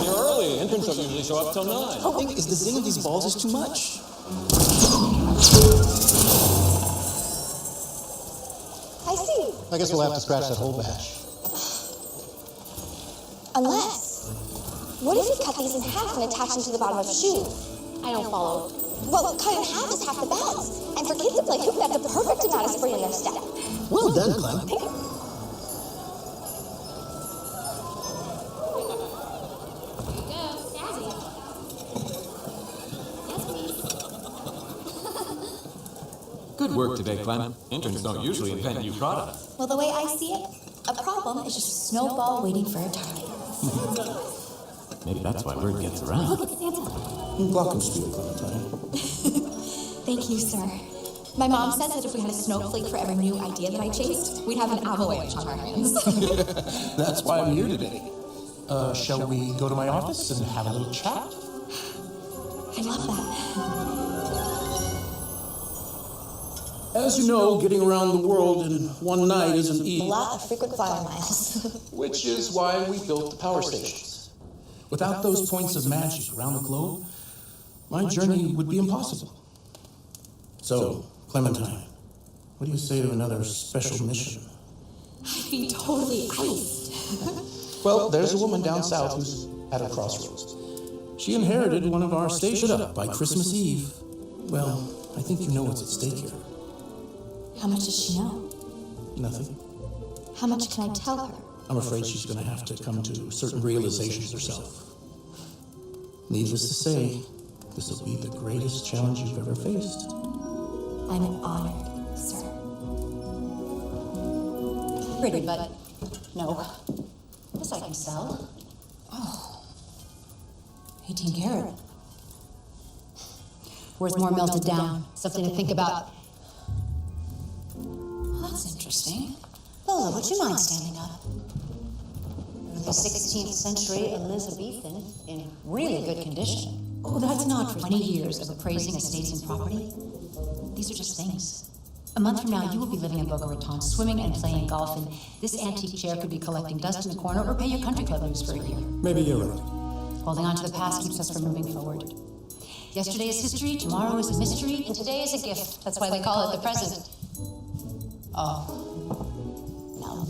You're early. Entrants don't usually show up till 9. The thing is, the zing of these balls is too much. I see. I guess we'll have to scratch that whole batch. Unless, what if we cut these in half and attach them to the bottom of a shoe? I don't follow. Well, cut in half is half the bounce. And for kids to play hoop, that's a perfect amount of spring in their step. Well done, Clem. Good work today, Clem. Interns don't usually invent new products. Well, the way I see it, a problem is just a snowball waiting for a target. Maybe that's why word gets around. Look, it's Santa. Glockenspiel, Clementine. Thank you, sir. My mom says that if we had a snowflake for every new idea that I chased, we'd have an avalanche on our hands. That's why I'm here today. Shall we go to my office and have a little chat? I love that. As you know, getting around the world in one night isn't easy. A lot of frequent flyer miles. Which is why we built the power stations. Without those points of magic around the globe, my journey would be impossible. So, Clementine, what do you say to another special mission? I'd be totally iced. Well, there's a woman down south who's at a crossroads. She inherited one of our stations up by Christmas Eve. Well, I think you know what's at stake here. How much does she know? Nothing. How much can I tell her? I'm afraid she's going to have to come to certain realizations herself. Needless to say, this will be the greatest challenge you've ever faced. I'm honored, sir. Pretty, but no. This I can sell. Oh. 18 karat. Worth more melted down. Something to think about. That's interesting. Lola, would you mind standing up? The 16th century Elizabethan in really good condition. Oh, that's not for 20 years of appraising estates and property. These are just things. A month from now, you will be living in Boca Raton, swimming and playing golf, and this antique chair could be collecting dust in the corner or pay your country club dues for a year. Maybe you're right. Holding on to the past keeps us from moving forward. Yesterday is history, tomorrow is a mystery, and today is a gift. That's why they call it the present. Oh. Now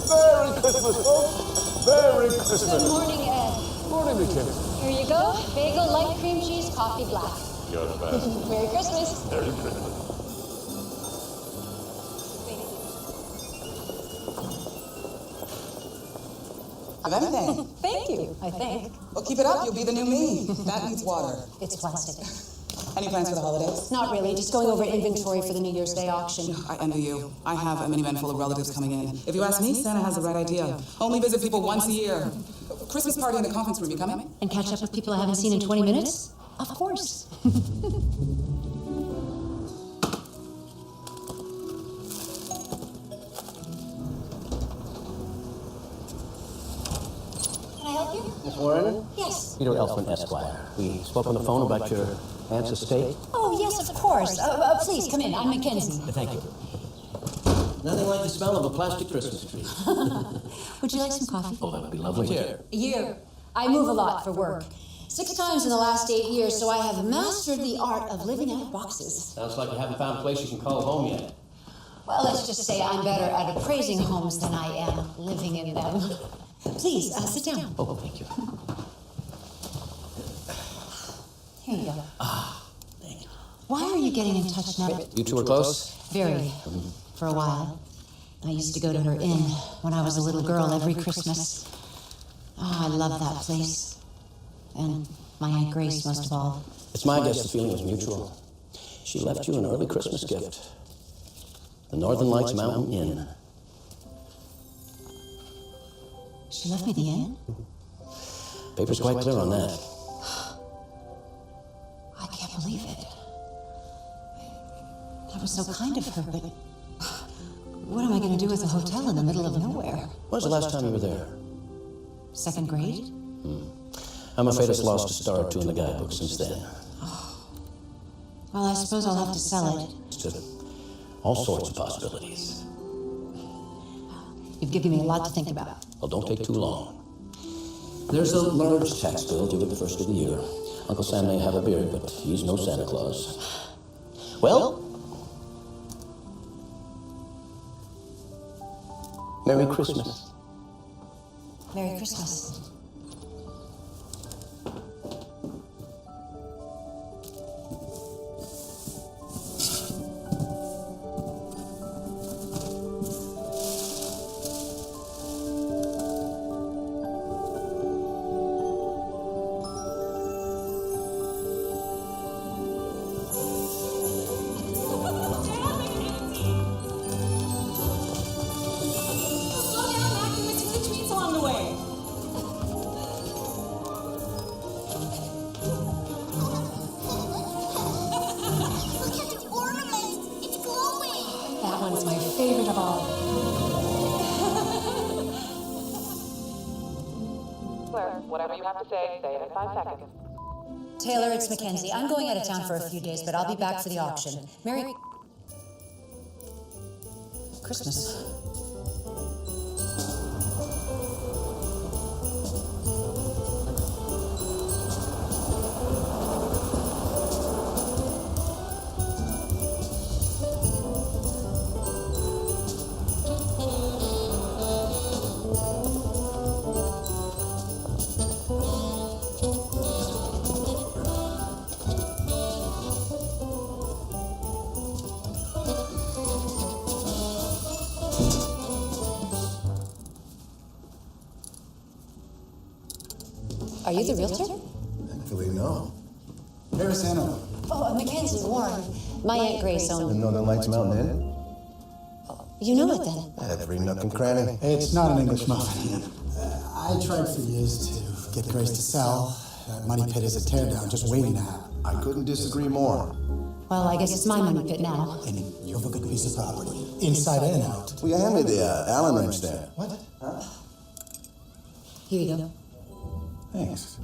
Merry Christmas, folks! Merry Christmas! Good morning, Ed. Morning, McKim. Here you go. Bagel, light cream cheese, coffee, black. You're the best. Merry Christmas. Merry Christmas. Of anything. Thank you, I think. Well, keep it up. You'll be the new me. That needs water. It's plastic. Any plans for the holidays? Not really, just going over inventory for the New Year's Day auction. I envy you. I have a minivan full of relatives coming in. If you ask me, Santa has the right idea. Only visit people once a year. Christmas party in the conference room. You coming? And catch up with people I haven't seen in 20 minutes? Of course. Can I help you? Miss Warren? Yes. Peter Elfman, Esquire. We spoke on the phone about your aunt's estate. Oh, yes, of course. Please, come in. I'm Mackenzie. Thank you. Nothing like the smell of a plastic Christmas tree. Would you like some coffee? Oh, that would be lovely. Here. A year. I move a lot for work. 6 times in the last 8 years, so I have mastered the art of living out of boxes. Sounds like you haven't found a place you can call home yet. Well, let's just say I'm better at appraising homes than I am living in them. Please, sit down. Oh, thank you. Here you go. Thank you. Why are you getting in touch now? You two are close? Very. For a while. I used to go to her inn when I was a little girl every Christmas. Oh, I love that place. And my Aunt Grace, most of all. It's my guess the feeling was mutual. She left you an early Christmas gift. The Northern Lights Mountain Inn. She left me the inn? Paper's quite clear on that. I can't believe it. That was so kind of her, but what am I going to do with a hotel in the middle of nowhere? When was the last time you were there? Second grade? I'm afraid it's lost a star or two in the guidebook since then. Well, I suppose I'll have to sell it. It's just all sorts of possibilities. You've given me a lot to think about. Well, don't take too long. There's a large tax bill due at the first of the year. Uncle Sam may have a beard, but he's no Santa Claus. Well, Merry Christmas. Merry Christmas. Favorite of all. Claire, whatever you have to say it in 5 seconds. Taylor, it's Mackenzie. I'm going out of town for a few days, but I'll be back for the auction. Merry Christmas. Are you the realtor? Thankfully, no. Here's Santa. Oh, Mackenzie Warren. My Aunt Grace The owned. Northern Lights Mountain Inn? You know it then? Every nook and cranny. It's not an English muffin. I tried for years to get Grace to sell. That money pit is a teardown, just waiting to happen. I couldn't disagree more. Well, I guess it's my money pit now. And you have a good piece of property, inside and out. Will you hand me the Allen wrench there? What? Here you go. Thanks.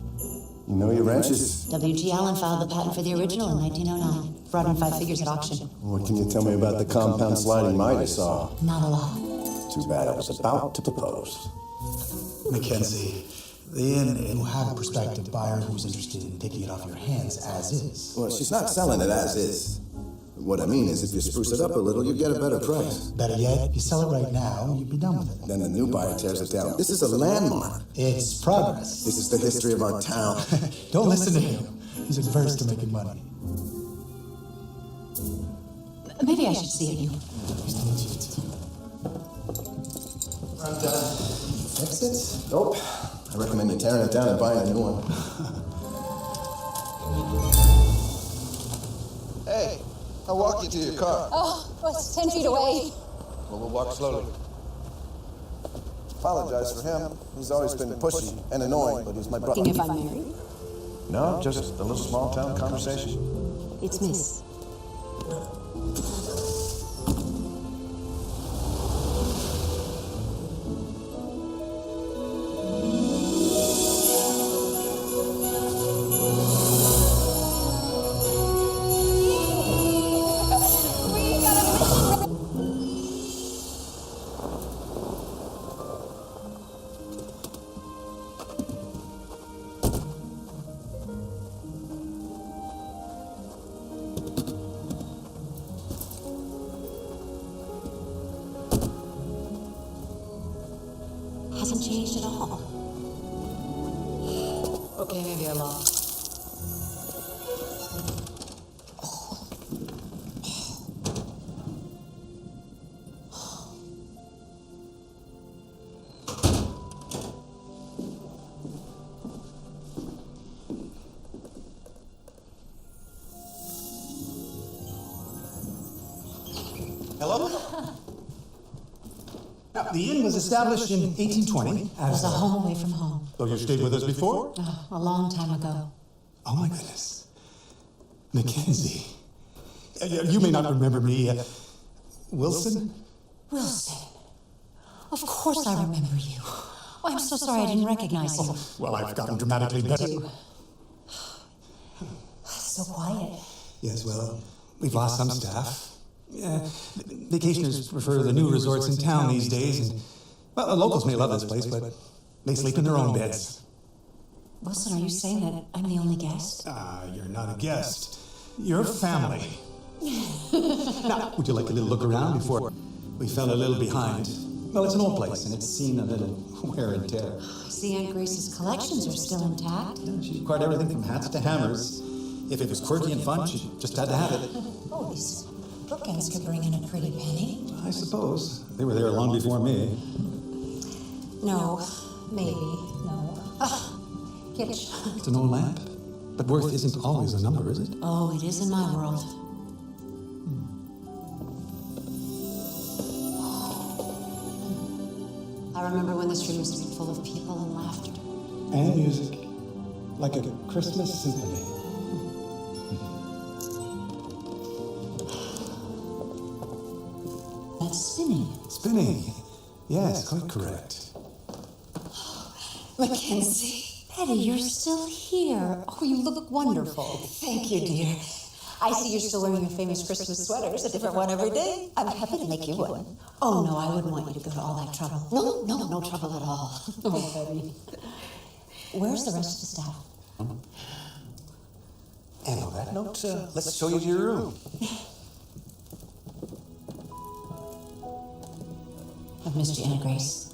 You know your wrenches? W.G. Allen filed the patent for the original in 1909. Brought in 5 figures at auction. What can you tell me about the compound sliding Midas saw? Not a lot. Too bad I was about to propose. Mackenzie, the inn will have a prospective buyer who's interested in taking it off your hands as is. Well, she's not selling it as is. What I mean is, if you spruce it up a little, you get a better price. Better yet, you sell it right now, you'd be done with it. Then the new buyer tears it down. This is a landmark. It's progress. This is the history of our town. Don't listen to him. He's averse to making money. Maybe I should see it, you. Nice to meet you. I'm done. Fix it? Nope. I recommend you tearing it down and buying a new one. Hey, I'll walk you to your car. Oh, well, it's 10 feet away. Well, we'll walk slowly. Apologize for him. He's always been pushy and annoying, but he's my brother. Asking if I'm married? No, just a little small town conversation. It's Miss. Hasn't changed at all. Okay, maybe I lost. the inn was established in 1820 It was as a home away from home. Oh, you stayed with us before? Oh, a long time ago. Oh, my goodness. Mackenzie. You may not remember me. Wilson? Wilson. Of course I remember you. Oh, I'm so sorry I didn't recognize you. Well, I've gotten dramatically better. So quiet. Yes, well, we've lost some staff. Vacationers prefer the new resorts in town these days, and, well, the locals may love this place, but they sleep in their own beds. Wilson, are you saying that I'm the only guest? You're not a guest. You're family. Now, would you like a little look around before we fell a little behind? Well, it's an old place, and it's seen a little wear and tear. I see Aunt Grace's collections are still intact. She acquired everything from hats to hammers. If it was quirky and fun, she just had to have it. Oh, these bookends could bring in a pretty penny. I suppose. They were there long before me. No, maybe, no. Kitsch. It's an old lamp. But worth isn't always a number, is it? Oh, it is in my world. I remember when the street used to be full of people and laughter. And music. Like a Christmas symphony. That's spinning. Spinning. Yes, quite correct. Mackenzie. Betty, you're still here. Oh, you look wonderful. Thank you, dear. I see you're still wearing your famous Christmas sweaters, a different one every day. I'm happy to make you one. Oh, no, I wouldn't want you to go to all that trouble. No trouble at all. Oh, Betty. Where's the rest of the staff? And on that note, let's show you to your room. I've missed you, Aunt Grace.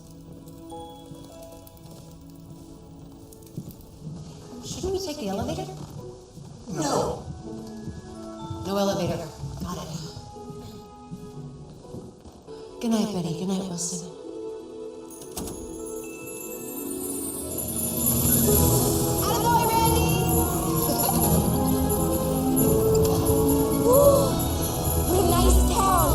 Shouldn't we take the elevator? No. No elevator. Got it. Good night, Betty. Good night, Wilson. Attaboy, Randy! Ooh, what a nice town.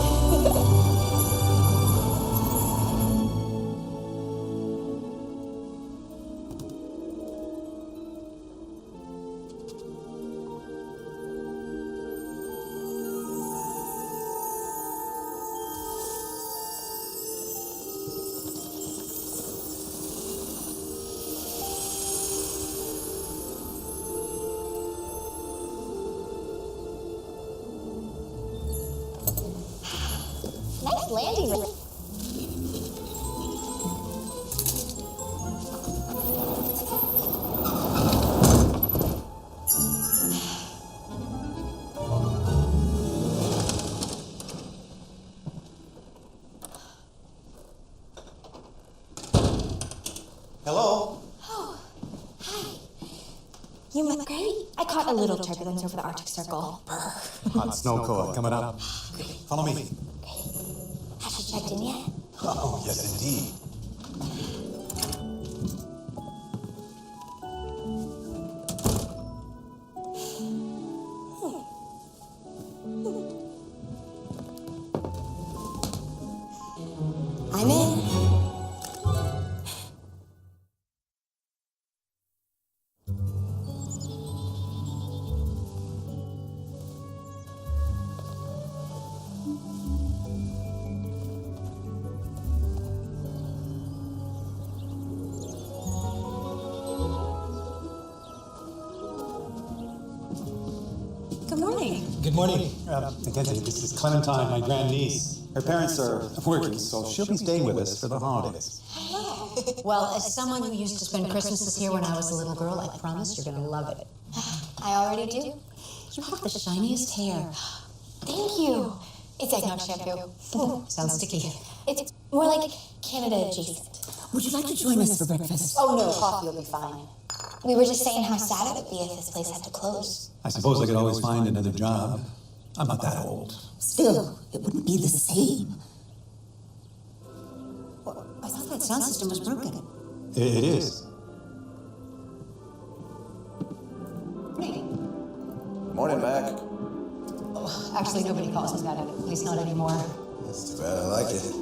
Nice landing. Hello? Oh, hi. You look great. I caught a little turbulence over the Arctic Circle. Hot snow cold coming up. Follow me. Have you checked in yet? Oh, yes, indeed. I'm in. Good morning. Good morning. Mackenzie, this is Clementine, my grandniece. Her parents are working, so she'll be staying with us for the holidays. Well, as someone who used to spend Christmases here when I was a little girl, I promise you're going to love it. I already do. You have the shiniest hair. Thank you. It's eggnog shampoo. Sounds sticky. It's more like Canada adjacent. Would you like to join us for breakfast? Oh no, coffee will be fine. We were just saying how sad it would be if this place had to close. I suppose I could always find another job. I'm not that old. Still, it wouldn't be the same. Well, I thought that sound system was broken. It is. Morning, Mac. Oh, actually, nobody calls me that, at least not anymore. That's too bad. I like it.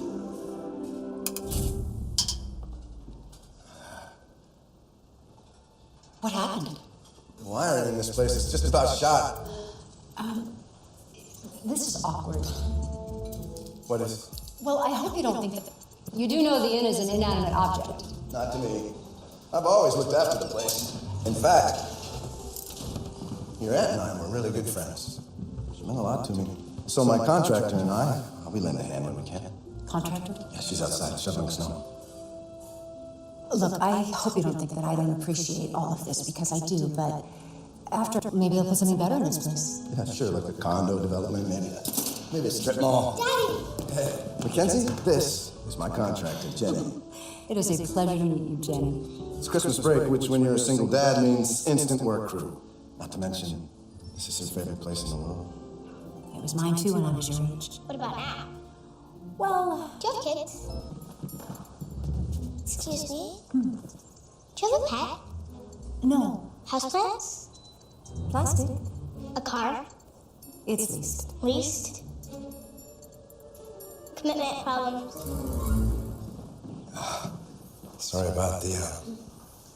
What happened? The wiring in this place is just about shot. This is awkward. What is? Well, I hope you don't think that... You do know the inn is an inanimate object. Not to me. I've always looked after the place. In fact, your aunt and I were really good friends. She meant a lot to me. So my contractor and I'll be lending a hand when we can. Contractor? Yeah, she's outside shoveling snow. Look, I hope you don't think that I don't appreciate all of this, because I do, but after, maybe they'll put something better in this place. Yeah, sure, like a condo development, maybe a strip mall. Daddy! Hey, Mackenzie, this is my contractor, Jenny. It is a pleasure to meet you, Jenny. It's Christmas break, which when you're a single dad means instant work crew. Not to mention, this is her favorite place in the world. It was mine too when I was your age. What about now? Well, Do you have kids? Excuse me? Do you have a pet? no. Houseplants? Plastic. A car? It's leased. Leased? Commitment problems? Sorry about the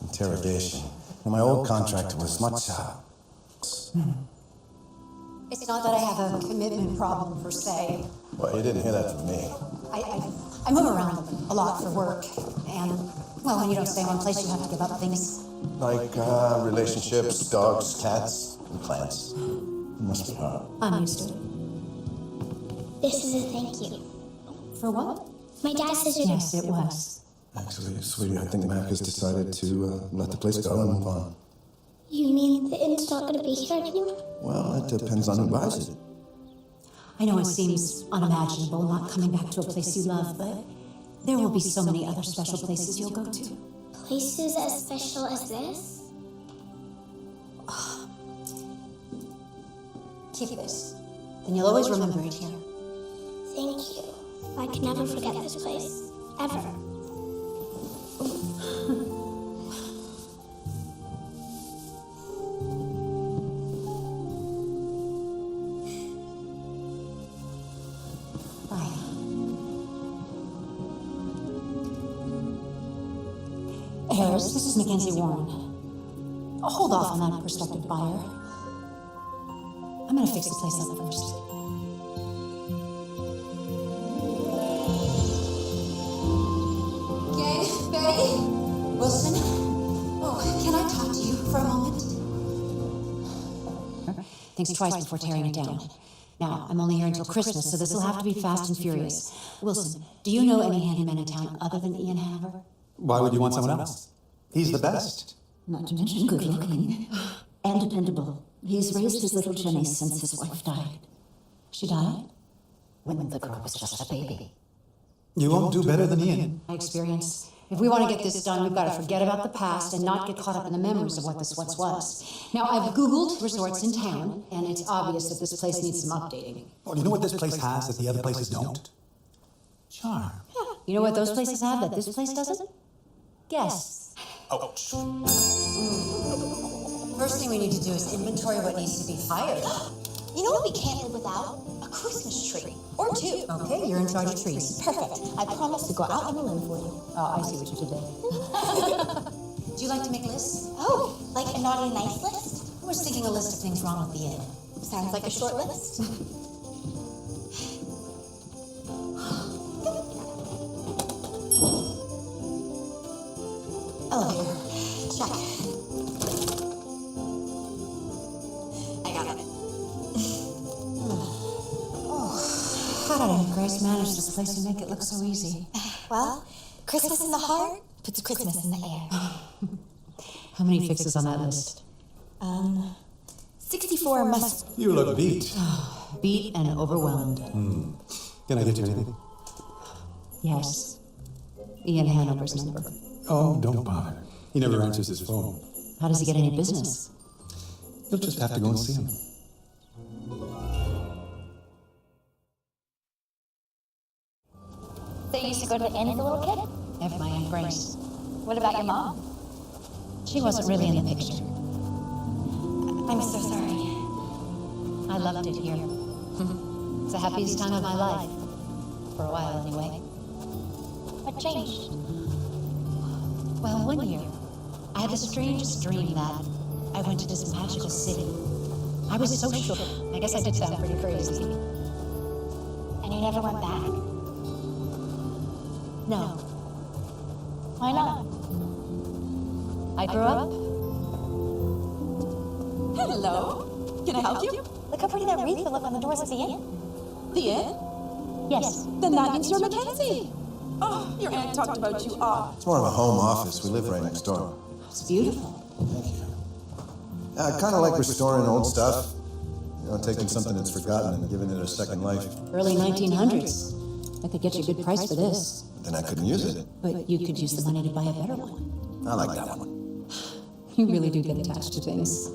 interrogation. My old contractor was much. It's not that I have a commitment problem per se. Well, you didn't hear that from me. I move around a lot for work, and, well, when you don't stay in one place, you have to give up things. Like relationships, dogs, cats, and plants. It must be hard. I'm used to it. This is a thank you. For what? My dad says you're Yes, it was. Actually, sweetie, I think Mac has decided to let the place go and move on. You mean the inn's not going to be here anymore? Well, it depends on who buys it. I know it seems unimaginable not coming back to a place you love, but there will be so many other special places you'll go to. Places as special as this? Keep this. Then you'll always remember it here. Thank you. I can never forget this place. Ever. Bye. Harris, this is Mackenzie Warren. Hold off on that prospective buyer. I'm gonna fix the place up first. Gang, Betty? Wilson? Oh, can I talk to you for a moment? Think twice before tearing it down. Now, I'm only here until Christmas, so this will have to be fast and furious. Wilson, do you know any handyman in town other than Ian Hanover? Why would you want someone else? He's the best. Not to mention good looking and dependable. He's raised his little Jenny since his wife died. She died? When the girl was just a baby. You won't do better than Ian. My experience. If we want to get this done, we've got to forget about the past and not get caught up in the memories of what this once was. Now, I've Googled resorts in town, and it's obvious that this place needs some updating. Oh, you know what this place has that the other places don't? Charm. You know what those places have that this place doesn't? Guests. Ouch. First thing we need to do is inventory what needs to be fired. You know what we can't live without? A Christmas tree. Or two. Okay, you're in charge of trees. Perfect. I promise to go out on a limb for you. Oh, I see what you did there. Do you like to make lists? Oh, like a naughty nice list? I was thinking a list of things wrong with the inn. Sounds like a short list. Elevator. Check. I got it. How did Aunt Grace manage this place and make it look so easy? Well, Christmas in the heart puts Christmas in the air. How many fixes on that list? 64 must... You look beat. Beat and overwhelmed. Can I get you anything? Yes. Ian Hanover's number. Oh, don't bother. He never answers his phone. How does he get any business? You'll just have to go and see him. So you used to go to the inn as a little kid? Never my Aunt Grace. What about your mom? She wasn't really in the picture. I'm so sorry. I loved it here. It's the happiest time of my life. For a while, anyway. What changed? Well, one year, I had the strangest dream that I went to this magical city. I was so shook. I guess I did sound pretty crazy. And you never went back? No. Why not? I grew up. Hello. Can I help you? Look how pretty that wreath will look on the doors of the inn. The inn? Yes. Then that means you're Mackenzie. Oh, your aunt talked about you often. It's more of a home office. We live right next door. It's beautiful. Thank you. I kind of like restoring old stuff. You know, taking something that's forgotten and giving it a second life. Early 1900s. I could get you a good price for this. But then I couldn't use it. But you could use the money to buy a better one. I like that one. You really do get attached to things.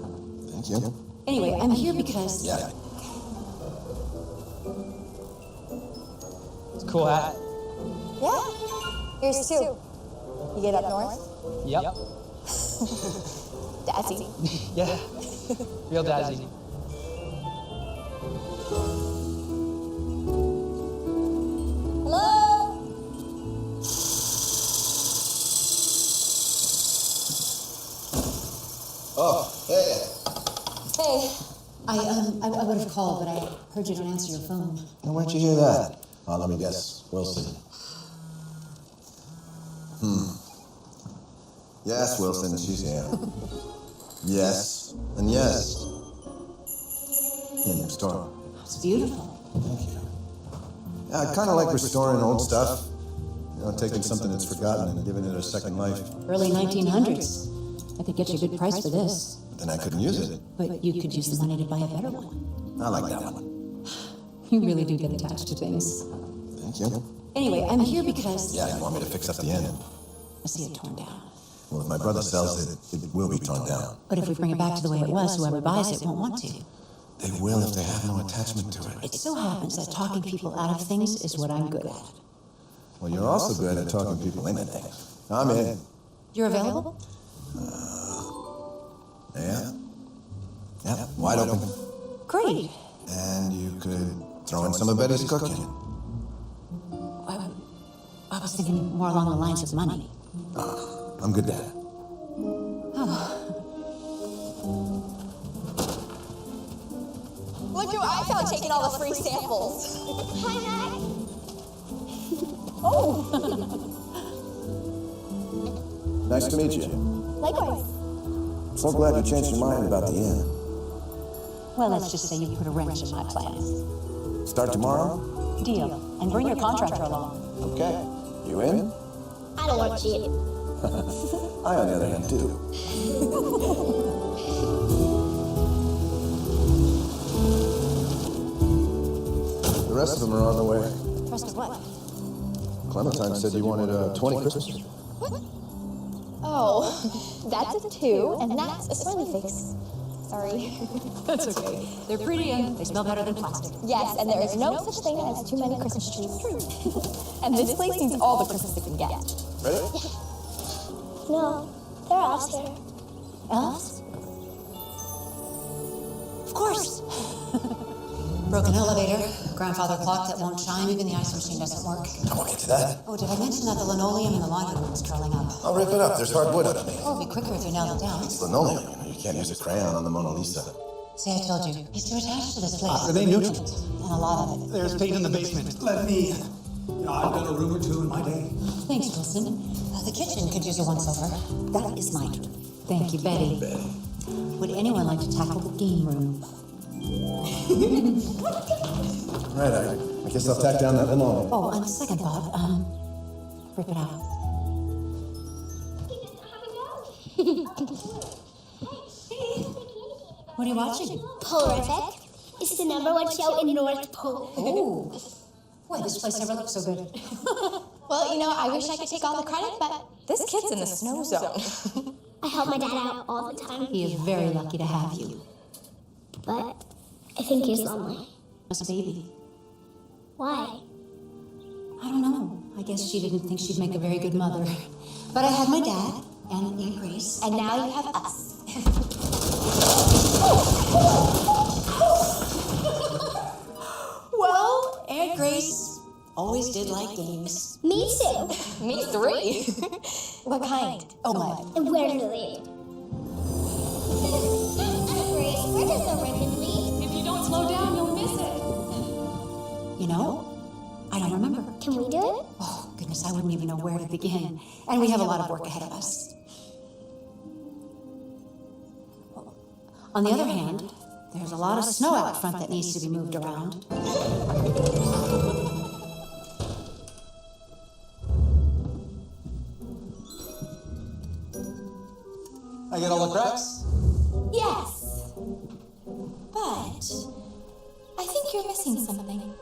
Thank you. Anyway, I'm here because... Yeah. It's a cool hat. Yeah. Here's two. You get up north? Yep. Dazzy. Yeah. Real dazzy. Hello? Oh, hey. Hey. I would have called, but I heard you don't answer your phone. Now, where'd you hear that? Oh, let me guess. Wilson. Yes, Wilson, she's here. Yes, and yes. In the store. It's beautiful. Thank you. Yeah, I kind of like restoring old stuff. You know, taking something that's forgotten and giving it a second life. Early 1900s. I could get you a good price for this. But then I couldn't use it. But you could use the money to buy a better one. I like that one. You really do get attached to things. Thank you. Anyway, I'm here because... Yeah, you want me to fix up the inn? I see it torn down. Well, if my brother sells it, it will be torn down. But if we bring it back to the way it was, whoever buys it won't want to. They will if they have no attachment to it. It so happens that talking people out of things is what I'm good at. Well, you're also good at talking people into things. I'm in. You're available? Yeah? Yeah, wide open. Great. And you could throw in some of Betty's cooking. I was thinking more along the lines of money. I'm good at it. Look who I found taking all the free samples. Hi, Mac. Oh. Nice to meet you. Likewise. I'm so glad you changed your mind about the inn. Well, let's just say you put a wrench in my plans. Start tomorrow? Deal. And bring your contractor along. Okay. You in? I don't want you. I, on the other hand, do. The rest of them are on the way. Rest of what? Clementine said you wanted 20 Christmas trees. What? Oh, that's a 2, and that's a smiley face. Sorry. That's okay. They're pretty and they smell better than plastic. Yes, and there is no such thing as too many Christmas trees. And this place needs all the Christmas it can get. Ready? No, they're elves there. Elves? Of course. Broken elevator, grandfather clock that won't chime, even the ice machine doesn't work. We'll get to that. Oh, did I mention that the linoleum in the laundry room is curling up? I'll rip it up. There's hard wood underneath. Oh, it'll be quicker if you nail it down. It's linoleum. You can't use a crayon on the Mona Lisa. See, I told you. He's too attached to this place. Are they neutral? And a lot of it. There's paint in the basement. Let me... I've done a room or two in my day. Thanks, Wilson. The kitchen could use a once-over. That is my turn. Thank you, Betty. Would anyone like to tackle the game room? Right, I guess I'll tack down that linoleum. Oh, on second thought, rip it out. What are you watching? Polarific. It's the #1 show in North Pole. Ooh. Boy, this place never looked so good. Well, you know, I wish I could take all the credit, but this kid's in the snow zone. I help my dad out all the time. He is very lucky to have you. But I think he's lonely. As a baby. Why? I don't know. I guess she didn't think she'd make a very good mother. But I had my dad and Aunt Grace. And now you have us. Well, Aunt Grace always did like games. Me too. Me 3. What kind? Oh, my. Where do they? Grace, where does the ribbon lead? If you don't slow down, you'll miss it. You know, I don't remember. Can we do it? Oh, goodness, I wouldn't even know where to begin. And we have a lot of work ahead of us. On the other hand, there's a lot of snow out front that needs to be moved around. I get all the cracks? Yes. But I think you're missing something.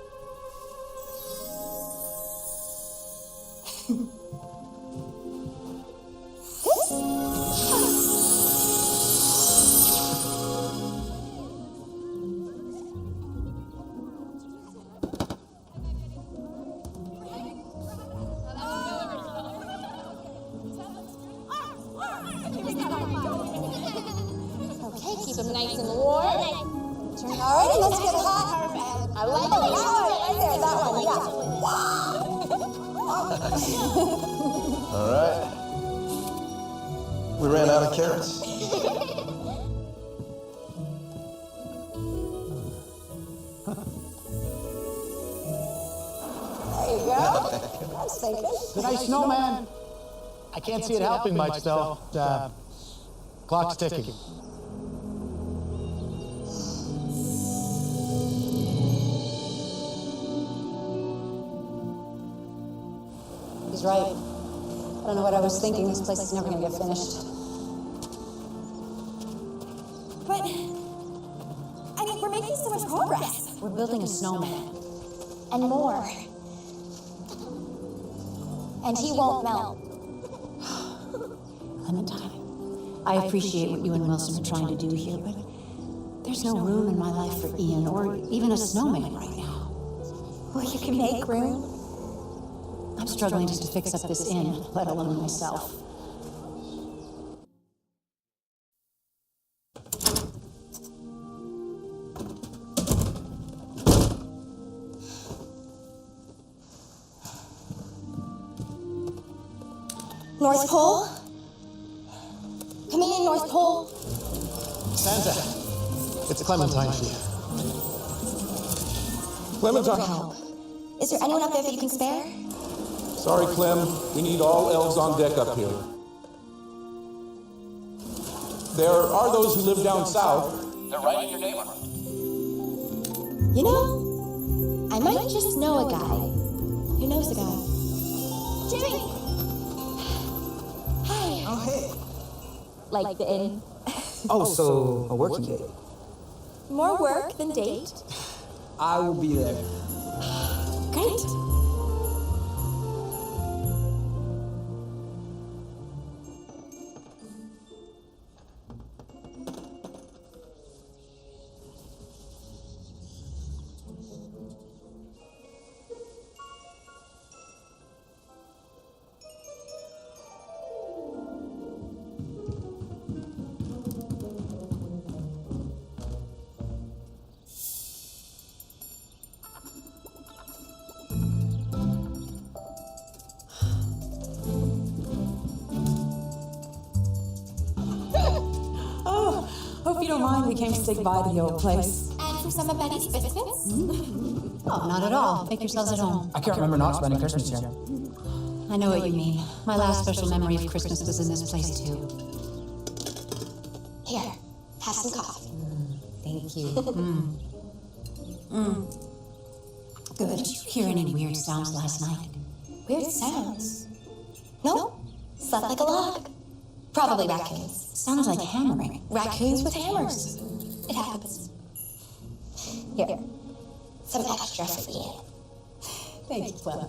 Okay, keep them nice and warm. All right, let's get hot. I like it. Right there, that one, yeah. All right. We ran out of carrots. There you go. That's thinking. It's a nice snowman. I can't see it helping much, though. Clock's ticking. He's right. I don't know what I was thinking. This place is never going to get finished. But I mean, we're making so much progress. We're building a snowman. And more. And he won't melt. Clementine, I appreciate what you and Wilson are trying to do here, but there's no room in my life for Ian or even a snowman right now. Well, you can make room. I'm struggling just to fix up this inn, let alone myself. North Pole? Coming in, North Pole. Santa, it's Clementine here. Clementine. Help. Is there anyone up there that you can spare? Sorry, Clem. We need all elves on deck up here. There are those who live down south. They're right in your neighborhood. You know, I might just know a guy who knows a guy. Jimmy! Hi. Oh, hey. Like the inn. Oh, so a working date. More work than date. I will be there. Great. Hope you don't mind we came to say goodbye to the old place. And for some of Betty's biscuits? Oh, not at all. Make yourselves at home. I can't remember not spending Christmas here. I know what you mean. My last special memory of Christmas was in this place, too. Here, have some coffee. Thank you. Good. Did you hear any weird sounds last night? Weird sounds? No, slept like a log. Probably raccoons. Sounded like hammering. Raccoons with hammers. It happens. Here, some extra for Ian. Thank you, Clem.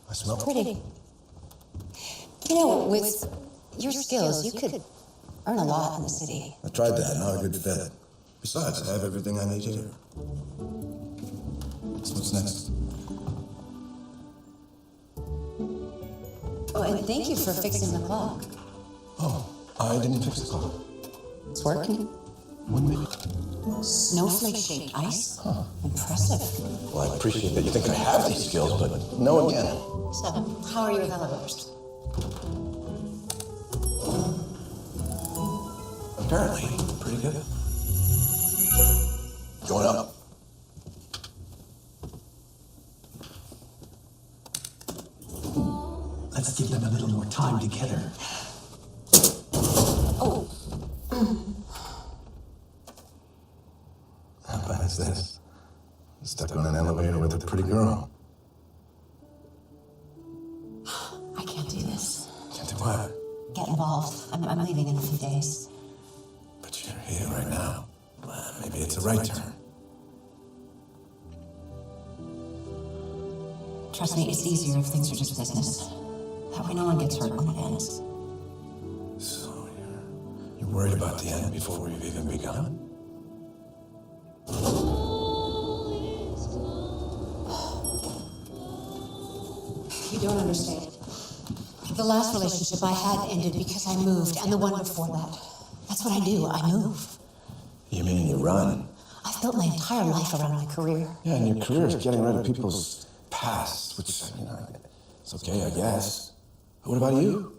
I smell Pretty. You know, with your skills, you could earn a lot in the city. I tried that, not a good fit. Besides, I have everything I need here. So what's next? Oh, and thank you for fixing the clock. Oh, I didn't fix the clock. It's working. Snowflake-shaped ice? Impressive. Well, I appreciate that you think I have these skills, but no again. 7. How are you with elevators? Apparently, pretty good. Going up. Let's give them a little more time together. Oh. How bad is this? I'm stuck on an elevator with a pretty girl. I can't do this. Can't do what? Get involved. I'm leaving in a few days. But you're here right now. Well, maybe it's a right turn. Trust me, it's easier if things are just business. That way no one gets hurt when it ends. So you're worried about the end before we've even begun? You don't understand. The last relationship I had ended because I moved, and the one before that. That's what I do. I move. You mean you run? I've built my entire life around my career. Yeah, and your career is getting rid of people's past, which, it's okay, I guess. But what about you?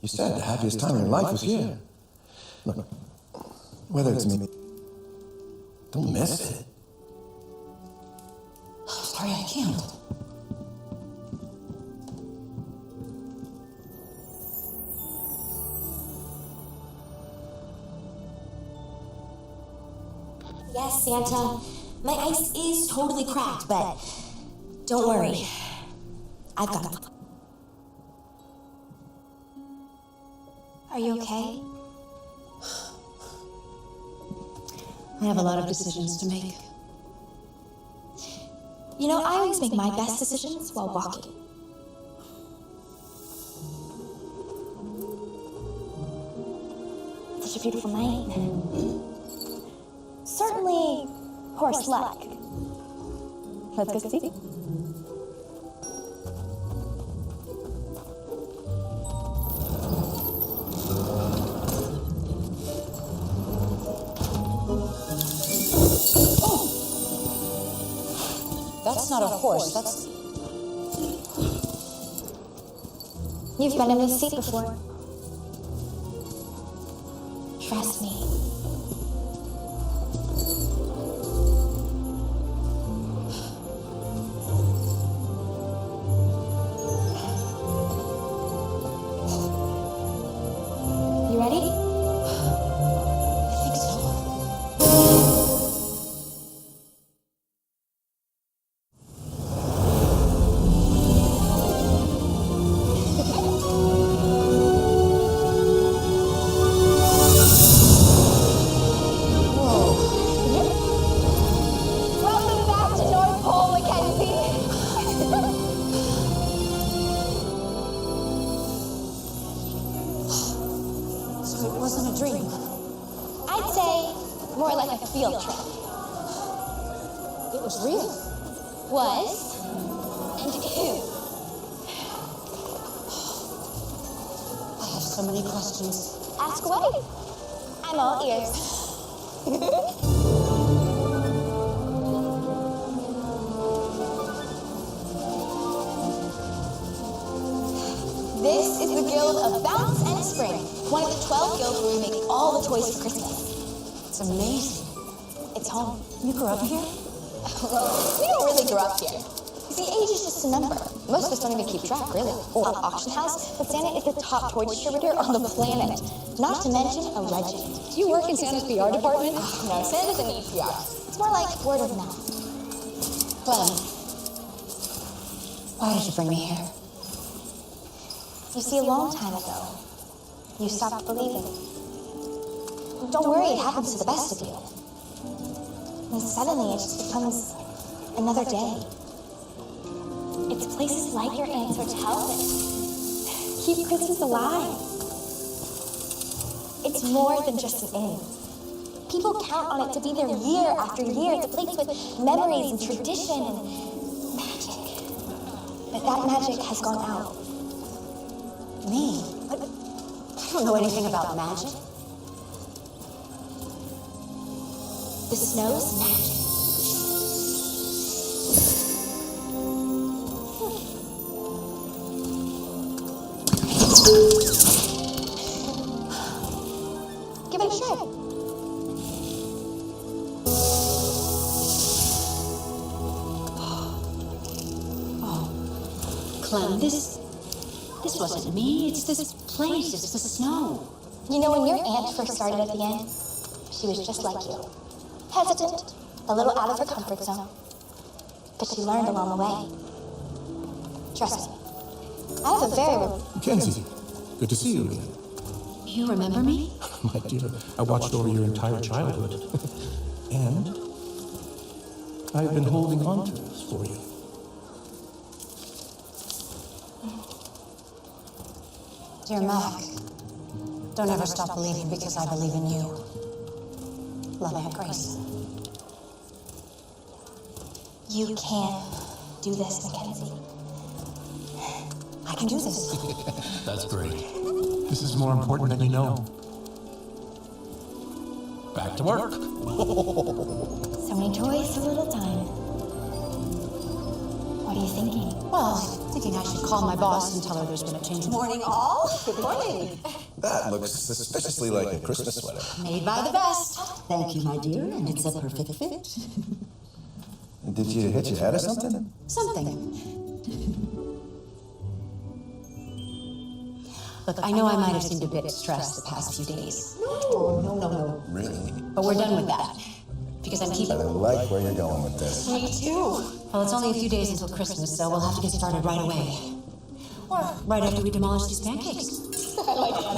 You said the happiest time in your life was here. Look, whether it's me, don't miss it. I'm sorry, I can't. Yes, Santa. My ice is totally cracked, but don't worry. I've got it. Are you okay? I have a lot of decisions to make. You know, I always make my best decisions while walking. Such a beautiful night. Certainly horse luck. Let's go see. That's not a horse, that's... You've been in this seat before. Trust me. You ready? I think so. Welcome back to North Pole, Mackenzie. So it wasn't a dream. I'd say more like a field trip. It was real. Was and is. I have so many questions. Ask away. I'm all ears. This is the Guild of Bounce and Spring, one of the 12 guilds where we make all the toys for Christmas. It's amazing. It's home. You grew up here? We don't really grow up here. You see, age is just a number. Most of us don't even keep track, really. An auction house, but Santa is the top toy distributor on the planet. Not to mention a legend. Do you work in Santa's PR department? No, Santa's an EPR. It's more like word of mouth. Clem, why did you bring me here? You see, a long time ago, you stopped believing. Don't worry, it happens to the best of you. And suddenly it just becomes another day. It's places like your Aunt's hotel that keep Christmas alive. It's more than just an inn. People count on it to be there year after year. It's a place with memories and tradition and magic. But that magic has gone out. Me? But I don't know anything about magic. The snow's magic. Give it a try. Clem, this wasn't me. It's this place. It's the snow. You know, when your aunt first started at the end, she was just like you. Hesitant, a little out of her comfort zone. But she learned along the way. Trust me. I have a very... Mackenzie, good to see you again. You remember me? My dear, I watched over your entire childhood. And I've been holding on to this for you. Dear Mac, don't ever stop believing because I believe in you. Love, Aunt Grace. You can do this, Mackenzie. I can do this. That's great. This is more important than you know. Back to work. So many toys, so little time. What are you thinking? Well, I'm thinking I should call my boss and tell her there's been a change. Morning, all. Good morning. That looks suspiciously like a Christmas sweater. Made by the best. Thank you, my dear, and it's a perfect fit. Did you hit your head or something? Something. Look, I know I might have seemed a bit stressed the past few days. No. Really? But we're done with that. Because I'm keeping... I like where you're going with this. Me too. Well, it's only a few days until Christmas, so we'll have to get started right away. Or right after we demolish these pancakes. I like that.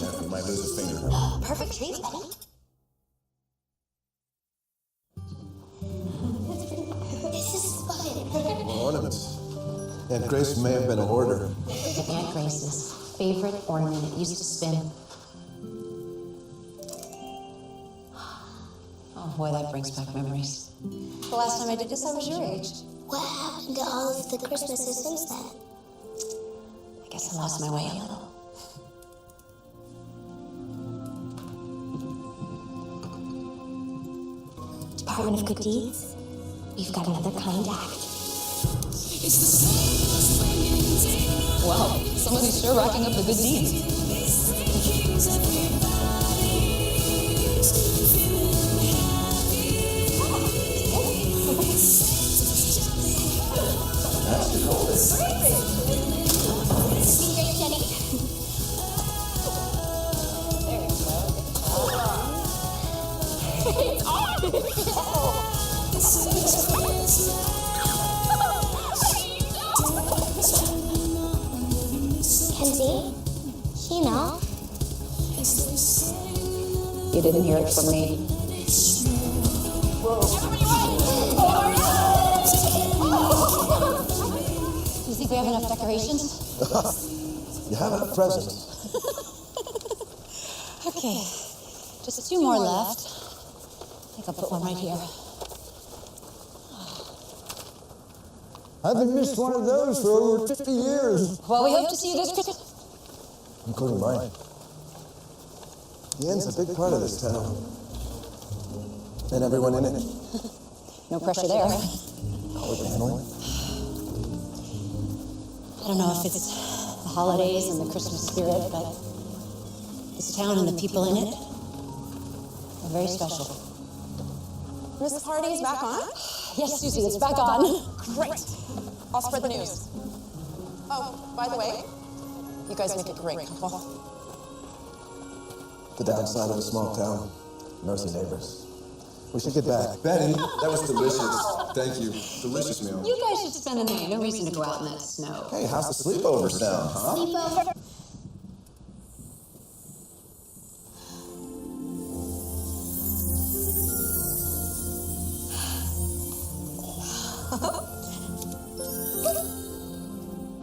Yeah, you might lose a finger. Perfect treats, Betty. This is fun. Ornaments. Aunt Grace may have been a hoarder. Look at Aunt Grace's favorite ornament it used to spin. Oh boy, that brings back memories. The last time I did this, I was your age. What happened to all of the Christmases since then? I guess I lost my way a little. Department of Good Deeds, we've got another kind act. Wow, somebody's sure racking up the good deeds. That's the oldest. Be great, Jenny. It's on! Kenzie, you know. You didn't hear it from me. Do you think we have enough decorations? You have enough presents. Okay, just two more left. I think I'll put one right here. I haven't missed one of those for over 50 years. Well, we hope to see you this Christmas. Including mine. The inn's a big part of this town. And everyone in it. No pressure there. How would you handle it? I don't know if it's the holidays and the Christmas spirit, but this town and the people in it are very special. This party is back on? Yes, Susie, it's back on. Great. I'll spread the news. Oh, by the way, you guys make a great couple. The downside of a small town. Nosy neighbors. We should get back. Betty, that was delicious. Thank you. Delicious meal. You guys should spend the night. No reason to go out in that snow. Hey, how's the sleepover sound, huh? Sleepover.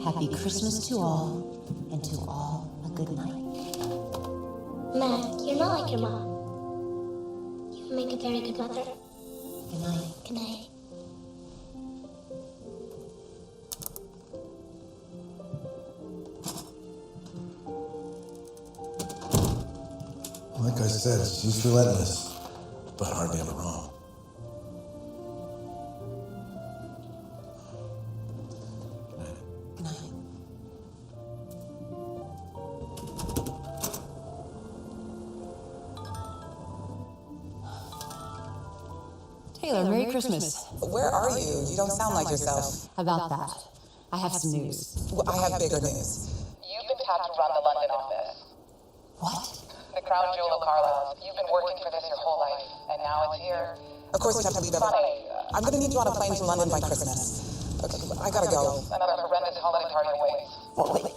Happy Christmas to all, and to all a good night. Matt, you're not like your mom. You make a very good mother. Good night. Good night. Like I said, she's relentless. but hardly ever wrong. Good night. Taylor, Merry Christmas. Where are you? You don't sound like yourself. About that, I have some news. Well, I have bigger news. You've been tapped to run the London office. What? The crown jewel of Carlisle's. You've been working for this your whole life, and now it's here. Of course, you have to leave Funny. I'm gonna need you on a plane to London by Christmas. Okay, I gotta go. Another horrendous holiday party awaits. Oh, wait.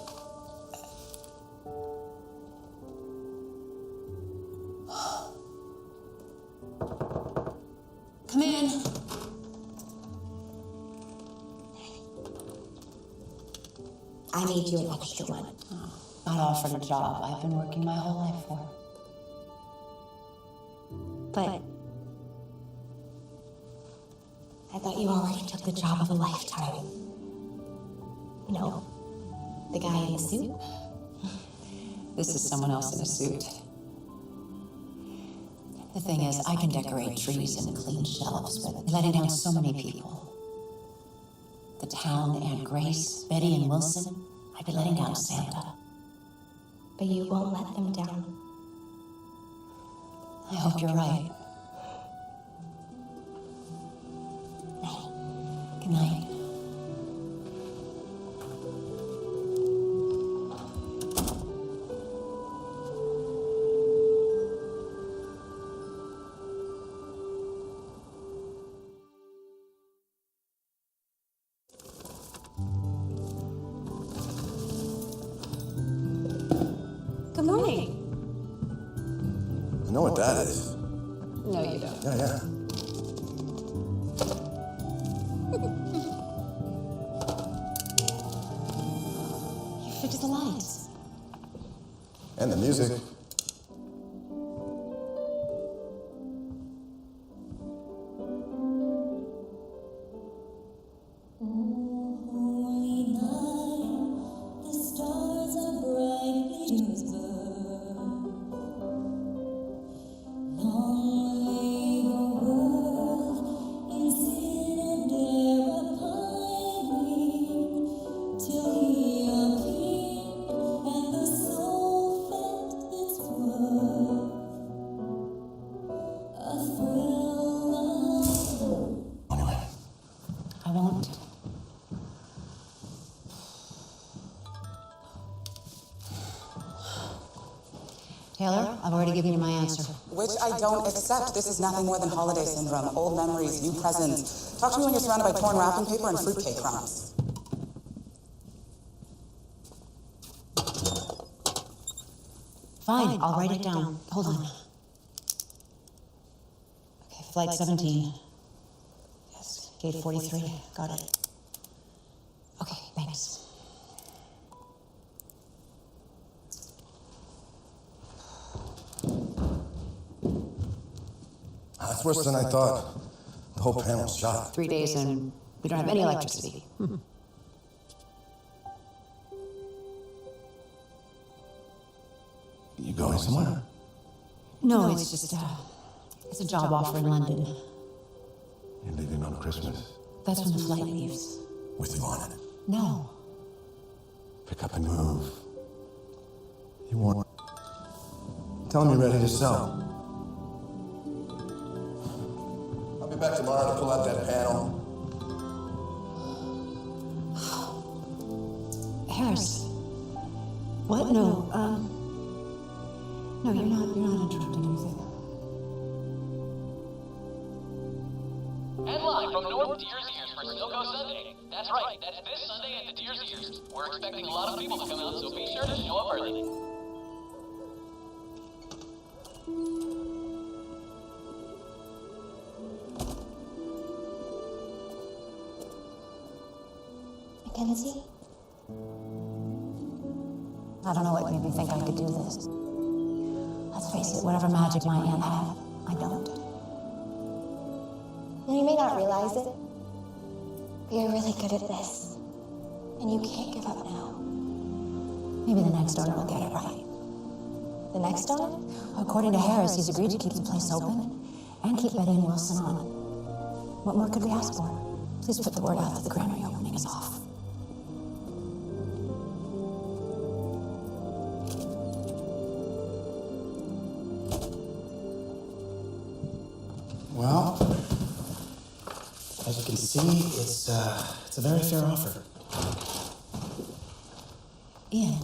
Come in. I made you an extra one. I offered a job I've been working my whole life for. But I thought you already took the job of a lifetime. You know, the guy in the suit. This is someone else in a suit. The thing is, I can decorate trees and clean shelves, but letting down so many people. The town, Aunt Grace, Betty and Wilson, I'd be letting down Santa. But you won't let them down. I hope you're right. Good night. Good morning. I know what that is. No, you don't. Yeah. You fixed the lights. And the music. I won't. Taylor, I've already given you my answer. Which I don't accept. This is nothing more than holiday syndrome. Old memories, new presents. Talk to me when you're surrounded by torn wrapping paper and fruitcake crumbs. Fine, I'll write it down. Hold on. Okay, flight 17. Yes, gate 43. Got it. Okay, thanks. That's worse than I thought. The whole panel's shot. 3 days and we don't have any electricity. You going somewhere? No, it's just it's a job offer in London. You're leaving on Christmas. That's when the flight leaves. With you on it. No. Pick up and move. You want... Tell him you're ready to sell. I'll be back tomorrow to pull out that panel. Harris. What? No, no, you're not interrupting anything. And live from North Deers Ears for Snowco Sunday. That's right, that's this Sunday at the Deers Ears. We're expecting a lot of people to come out, so be sure to show up early. Mackenzie? I don't know what made me think I could do this. Let's face it, whatever magic my aunt had, I don't. You may not realize it, but you're really good at this. And you can't give up now. Maybe the next owner will get it right. The next owner? According to Harris, he's agreed to keep the place open. And keep Betty and Wilson on. What more could we ask for? Please put the word out that the grand reopening is off. Well, as you can see, it's a very fair offer. Ian.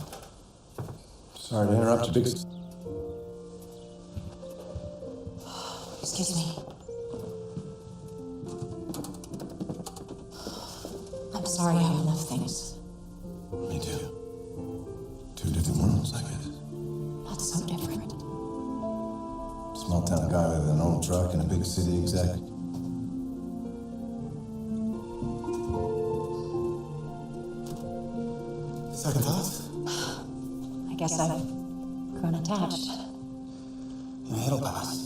Sorry to interrupt you, big... Excuse me. I'm sorry how you left things. Me too. Two different worlds, I guess. Not so different. Small town guy with an old truck and a big city exec. Second thoughts? I guess I've grown attached. Yeah, it'll pass.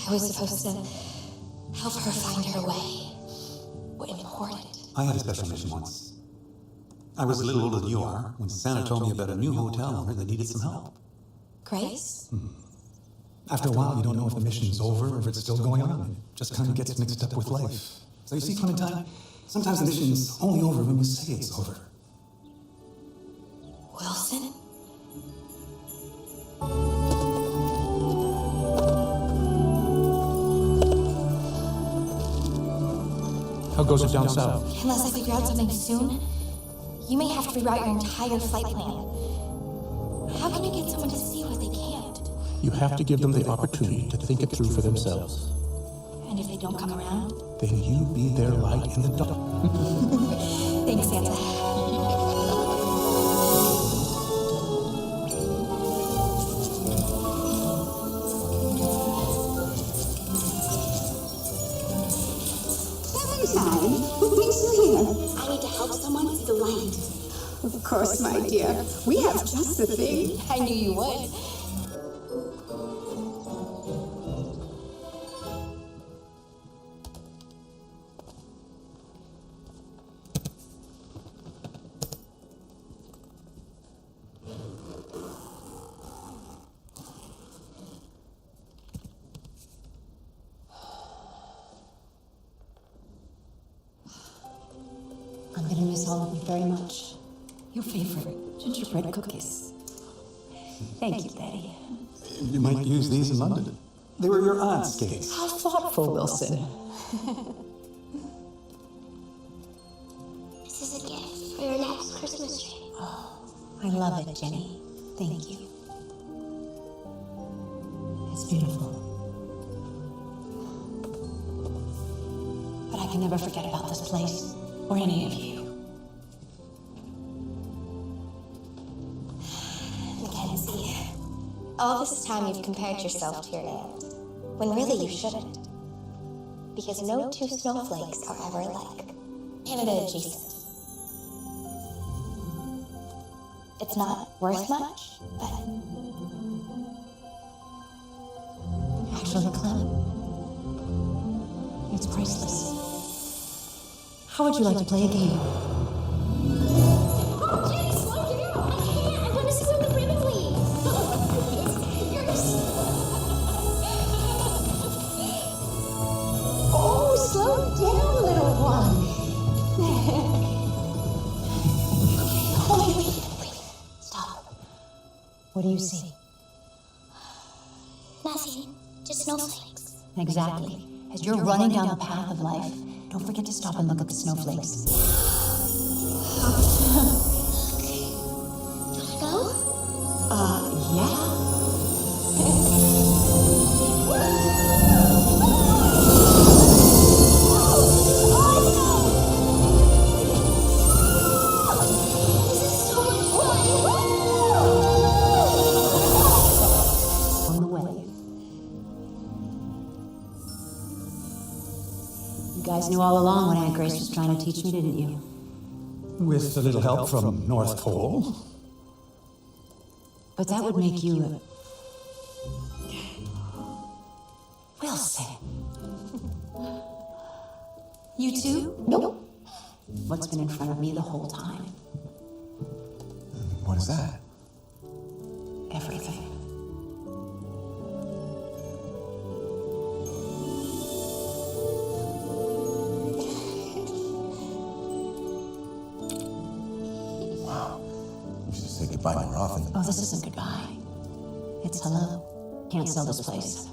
I was supposed to help her find her way. What important. I had a special mission once. I was a little older than you are when Santa told me about a new hotel owner that needed some help. Grace? After a while, you don't know if the mission's over or if it's still going on. It just kind of gets mixed up with life. So you see, Clementine, sometimes the mission's only over when you say it's over. Wilson? How goes it down south? Unless I figure out something soon, you may have to reroute your entire flight plan. How can you get someone to see what they can't? You have to give them the opportunity to think it through for themselves. And if they don't come around? Then you be their light in the dark. Thanks, Santa. What brings you here? I need to help someone see the light. Of course, my dear. We have just the thing. I knew you would. I'm gonna miss all of you very much. Your favorite gingerbread cookies. Thank you, Betty. You might use these in London. They were your aunt's cakes. How thoughtful, Wilson. This is a gift for your next Christmas tree. Oh, I love it, Jenny. Thank you. It's beautiful. But I can never forget about this place, or any of you. Mackenzie, all this time you've compared yourself to your aunt, when really you shouldn't. Because no two snowflakes are ever alike. Canada adjacent. It's not worth much, but... Actually, Clem, it's priceless. How would you like to play a game? Oh, Jenny, slow down! I can't! I'm going to swim with Ribbon League! Oh, slow down, little one. Oh, wait. Stop. What do you see? Nothing. Just snowflakes. Exactly. As you're running down the path of life, don't forget to stop and look at the snowflakes. Go? Yeah. On the way. guys knew all along what Aunt Grace was trying to teach me, didn't you? With a little help from North Pole. But that would make you Wilson. You too? Nope. What's been in front of me the whole time? What is that? Everything. Wow. You should say goodbye more often. Oh, this isn't goodbye. It's hello. Can't sell this place.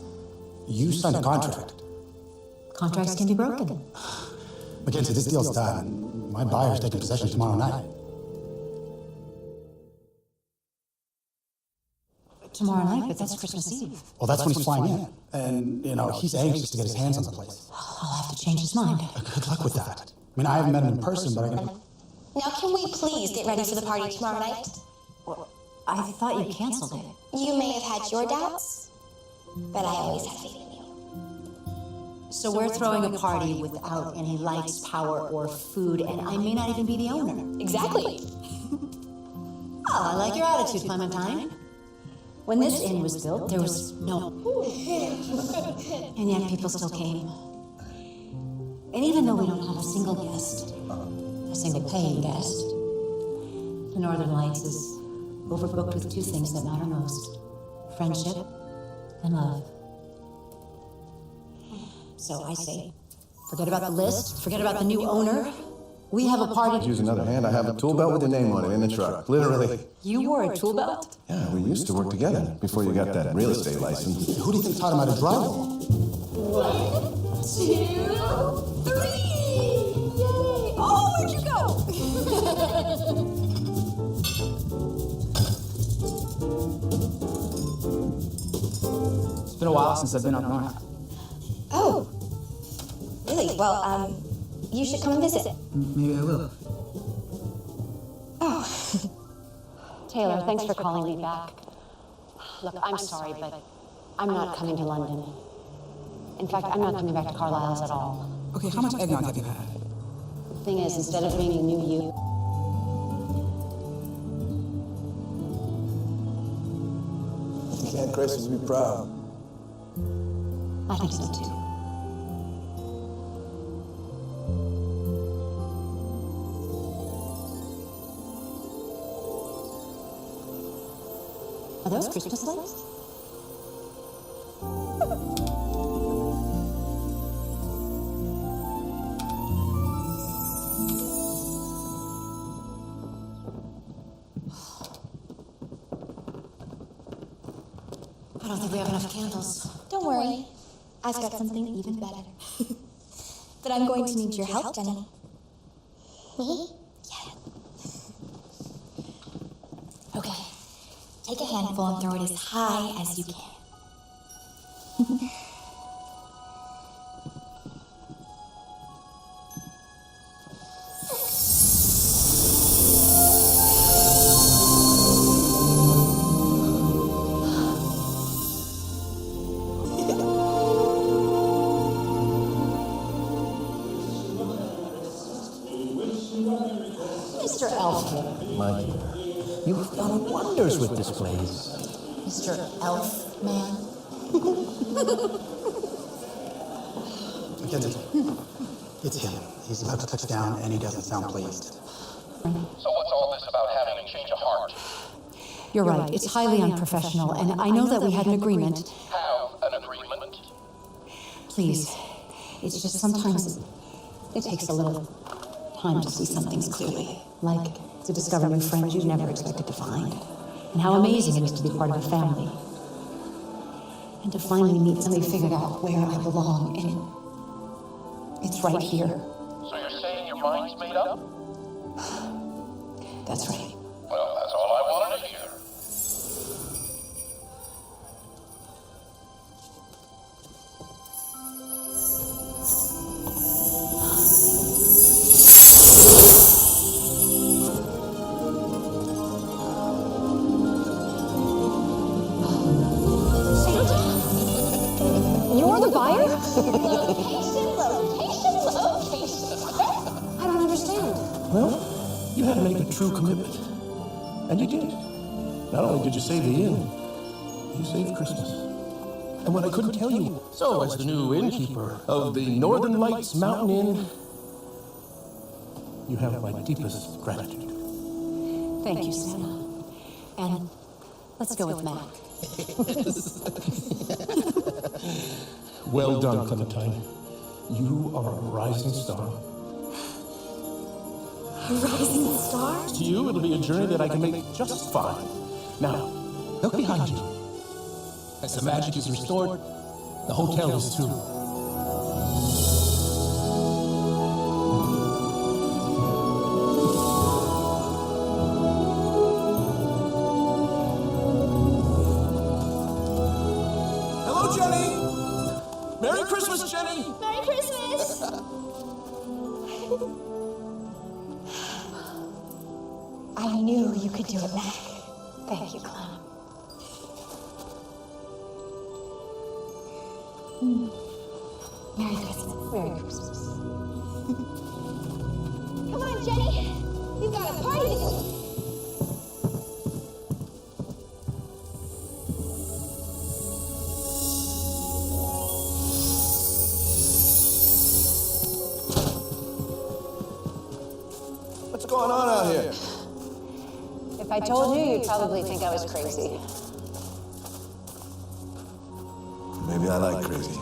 You signed a contract. Contracts can be broken. Mackenzie, this deal's done. My buyer's taking possession tomorrow night. Tomorrow night, but that's Christmas Eve. Well, that's when he's flying in. And, he's anxious to get his hands on the place. I'll have to change his mind. Good luck with that. I mean, I haven't met him in person, but I can... Now, can we please get ready for the party tomorrow night? Well, I thought you canceled it. You may have had your doubts, but I always have faith in you. So we're throwing a party without any lights, power, or food, and I may not even be the owner. Exactly. Oh, I like your attitude, Clementine. When this inn was built, there was no... And yet people still came. And even though we don't have a single guest, a single paying guest, the Northern Lights is overbooked with two things that matter most: friendship and love. So I say, forget about the list, forget about the new owner. We have a party. Use another hand. I have a tool belt with your name on it in the truck. Literally. You wore a tool belt? Yeah, we used to work together before you got that real estate license. Who do you think taught him how to drywall? 1, 2, 3! Yay! Oh, where'd you go? It's been a while since I've been up north. Oh, really? Well, you should come and visit. Maybe I will. Oh. Taylor, thanks for calling me back. Look, I'm sorry, but I'm not coming to London. In fact, I'm not coming back to Carlisle's at all. Okay, how much eggnog have you had? The thing is, instead of being a new you, Aunt Grace would be proud. I think so too. Are those Christmas lights? I don't think we have enough candles. Don't worry. I've got something even better. But I'm going to need your help, Jenny. Me? Yeah. Okay. Take a handful and throw it as high as you can. Mr. Elf. My dear, you've done wonders with displays. Mr. Elf Man. Mackenzie, it's him. He's about to touch down, and he doesn't sound pleased. So what's all this about having a change of heart? You're right. It's highly unprofessional, and I know that we had an agreement. Have an agreement? Please. It's just sometimes it takes a little time to see some things clearly. Like to discover new friends you've never expected to find. And how amazing it is to be part of a family. And to finally meet somebody who figured out where I belong. And it's right here. So you're saying your mind's made up? That's right. Well, that's all I wanted to hear. You're the buyer? Location, location, location. understand. Well, you had to make a true commitment. And you did. Not only did you save the inn, you saved Christmas. And what I couldn't tell you, so as the new innkeeper of the Northern Lights Mountain Inn, you have my deepest gratitude. Thank you, Santa. And let's go with Mac. Well done, Clementine. You are a rising star. A rising star? To you, it'll be a journey that I can make just fine. Now, look behind you. As the magic is restored, the hotel is too. Hello, Jenny! Merry Christmas, Jenny! Merry Christmas! I knew you could do it, Mac. Thank you, Clem. Merry Christmas. Merry Christmas. Come on, Jenny. We've got a party to do. What's going on out here? If I told you, you'd probably think I was crazy. Maybe I like crazy.